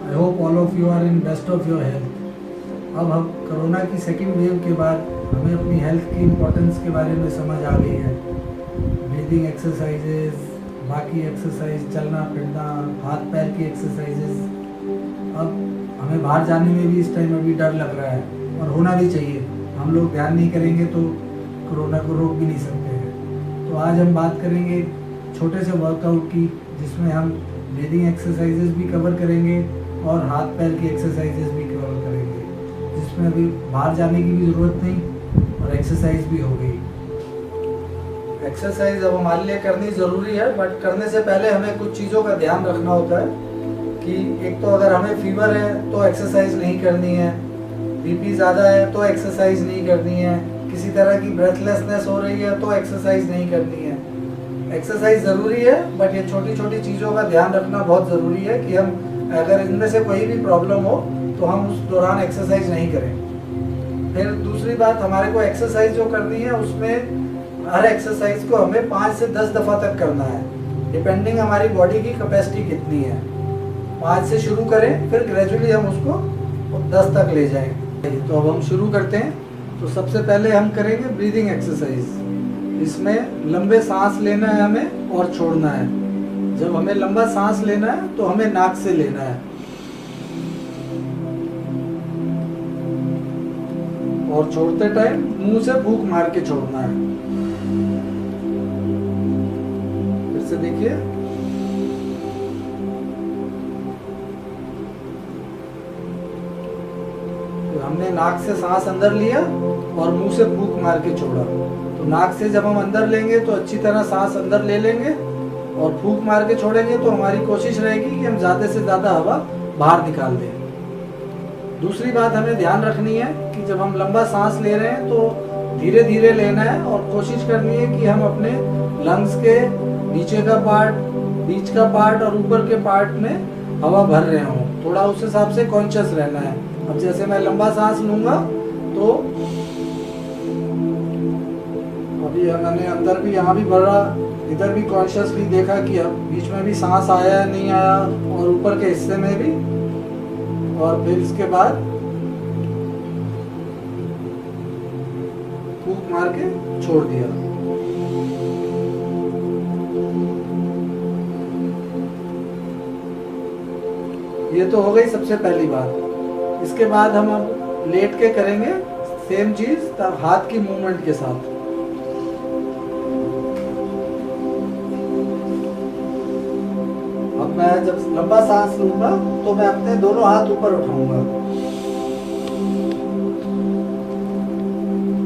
I hope all of you are in best of your health. अब हम corona की second wave के बाद हमें अपनी हेल्थ की इम्पोर्टेंस के बारे में समझ आ गई है। ब्रीदिंग एक्सरसाइजेज, बाकी एक्सरसाइज, चलना फिरना, हाथ पैर की एक्सरसाइजेज। अब हमें बाहर जाने में भी इस टाइम अभी डर लग रहा है और होना भी चाहिए। हम लोग ध्यान नहीं करेंगे तो कोरोना को रोक भी नहीं सकते हैं। तो आज हम बात करेंगे छोटे से वर्कआउट की, जिसमें हम ब्रीदिंग एक्सरसाइजेज भी कवर करेंगे और हाथ पैर की एक्सरसाइजेज भी कवर करेंगे, जिसमें अभी बाहर जाने की भी ज़रूरत नहीं और एक्सरसाइज भी हो गई। एक्सरसाइज अब हमारे लिए करनी ज़रूरी है, बट करने से पहले हमें कुछ चीज़ों का ध्यान रखना होता है कि एक तो अगर हमें फीवर है तो एक्सरसाइज नहीं करनी है, बीपी ज़्यादा है तो एक्सरसाइज नहीं करनी है, किसी तरह की ब्रेथलेसनेस हो रही है तो एक्सरसाइज नहीं करनी है। एक्सरसाइज ज़रूरी है, बट ये छोटी छोटी चीज़ों का ध्यान रखना बहुत ज़रूरी है कि हम अगर इनमें से कोई भी प्रॉब्लम हो तो हम उस दौरान एक्सरसाइज नहीं करें। फिर दूसरी बात, हमारे को एक्सरसाइज जो करनी है उसमें हर एक्सरसाइज को हमें 5 से 10 दफ़ा तक करना है, डिपेंडिंग हमारी बॉडी की कैपेसिटी कितनी है। 5 से शुरू करें, फिर ग्रेजुअली हम उसको 10 तक ले जाएंगे। तो अब हम शुरू करते हैं। तो सबसे पहले हम करेंगे ब्रीदिंग एक्सरसाइज। इसमें लंबे सांस लेना है हमें और छोड़ना है। जब हमें लंबा सांस लेना है तो हमें नाक से लेना है और छोड़ते टाइम मुंह से फूंक मार के छोड़ना है। फिर से देखिए, तो हमने नाक से सांस अंदर लिया और मुंह से फूंक मार के छोड़ा। तो नाक से जब हम अंदर लेंगे तो अच्छी तरह सांस अंदर ले लेंगे और फूंक मार के छोड़ेंगे तो हमारी कोशिश रहेगी कि हम ज़्यादा से ज़्यादा हवा बाहर निकाल दें। दूसरी बात हमें ध्यान रखनी है कि जब हम लंबा सांस ले रहे हैं तो धीरे धीरे लेना है और कोशिश करनी है कि हम अपने लंग्स के नीचे का पार्ट, बीच का पार्ट और ऊपर के पार्ट में हवा भर रहे हों। थोड़ा उस हिसाब से कॉन्शियस रहना है। अब जैसे मैं लंबा सांस लूँगा तो अभी मैंने अंदर भी, यहाँ भी भरा, इधर भी कॉन्शियसली देखा कि अब बीच में भी सांस आया है नहीं आया, और ऊपर के हिस्से में भी। और फिर इसके बाद फूंक मार के छोड़ दिया। ये तो हो गई सबसे पहली बात। इसके बाद हम अब लेट के करेंगे सेम चीज, तब हाथ की मूवमेंट के साथ। अब मैं जब लंबा सांस लूंगा तो मैं अपने दोनों हाथ ऊपर उठाऊंगा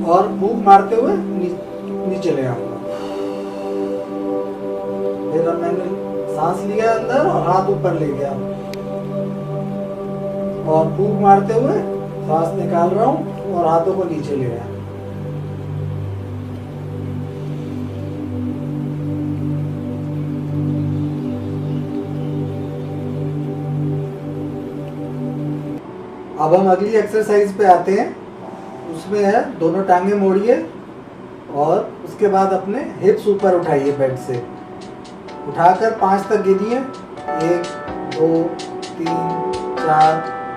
और फूंक मारते हुए नीचे ले आऊंगा। फिर अब मैंने सांस लिया अंदर और हाथ ऊपर ले गया और फूंक मारते हुए सांस निकाल रहा हूँ और हाथों को नीचे ले आया। अब हम अगली एक्सरसाइज पे आते हैं। उसमें है दोनों टांगे मोड़िए और उसके बाद अपने हिप्स ऊपर उठाइए बेड से। उठाकर 5 तक गिनिए, 1 2 3 4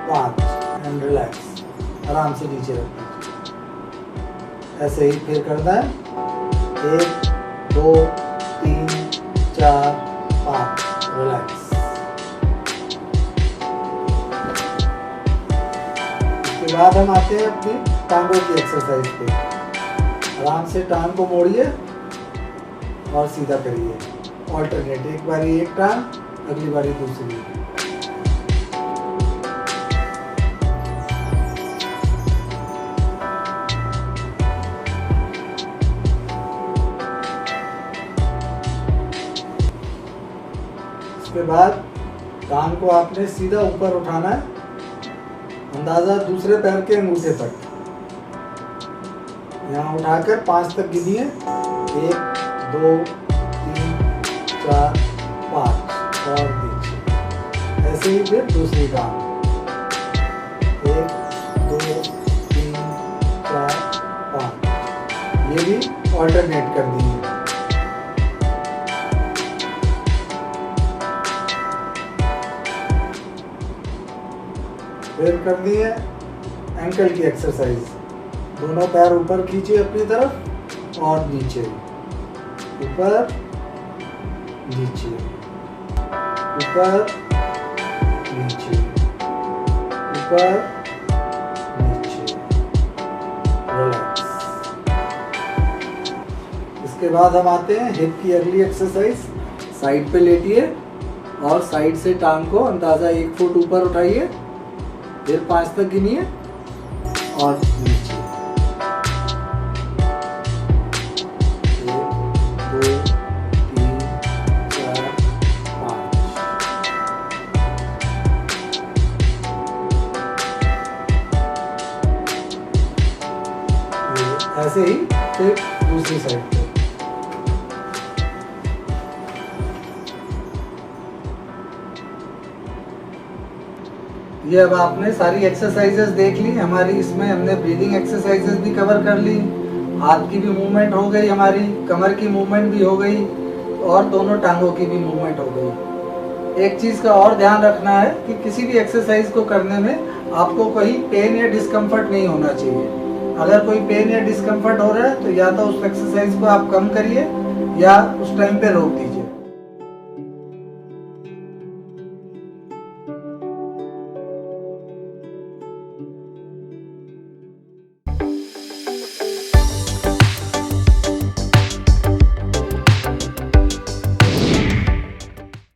5 एंड रिलैक्स। आराम से नीचे रखिए। ऐसे ही फिर करना है, 1 2 3 4 5 रिलैक्स। उसके बाद हम आते हैं अपनी टांगों की एक्सरसाइज पे। आराम से टांग को मोड़िए और सीधा करिए, ऑल्टरनेट। एक बारी एक टांग, अगली बारी दूसरी। उसके बाद कान को आपने सीधा ऊपर उठाना है, अंदाजा दूसरे पैर के अंगूठे तक। यहाँ उठाकर 5 तक गिनिए, 1 2 3 4 5 और दीजिए। ऐसे ही फिर दूसरी कान, 1 2 3 4 5। ये भी ऑल्टरनेट कर दीजिए। फिर करनी है एंकल की एक्सरसाइज। दोनों पैर ऊपर खींचिए अपनी तरफ और नीचे, ऊपर नीचे, ऊपर नीचे, ऊपर नीचे, रिलैक्स। इसके बाद हम आते हैं हिप की अगली एक्सरसाइज। साइड पे लेटिए और साइड से टांग को अंदाज़ा 1 फुट ऊपर उठाइए, फिर 5 तक गिनिए और नीचे। 1 2 3 4 5। ऐसे ही फिर दूसरी साइड पे। ये अब आपने सारी एक्सरसाइजेस देख ली हमारी। इसमें हमने ब्रीदिंग एक्सरसाइजेस भी कवर कर ली, हाथ की भी मूवमेंट हो गई हमारी, कमर की मूवमेंट भी हो गई और दोनों टांगों की भी मूवमेंट हो गई। एक चीज़ का और ध्यान रखना है कि किसी भी एक्सरसाइज को करने में आपको कोई पेन या डिस्कम्फर्ट नहीं होना चाहिए। अगर कोई पेन या डिस्कम्फर्ट हो रहा है तो या तो उस एक्सरसाइज को आप कम करिए या उस टाइम पे रोक दीजिए।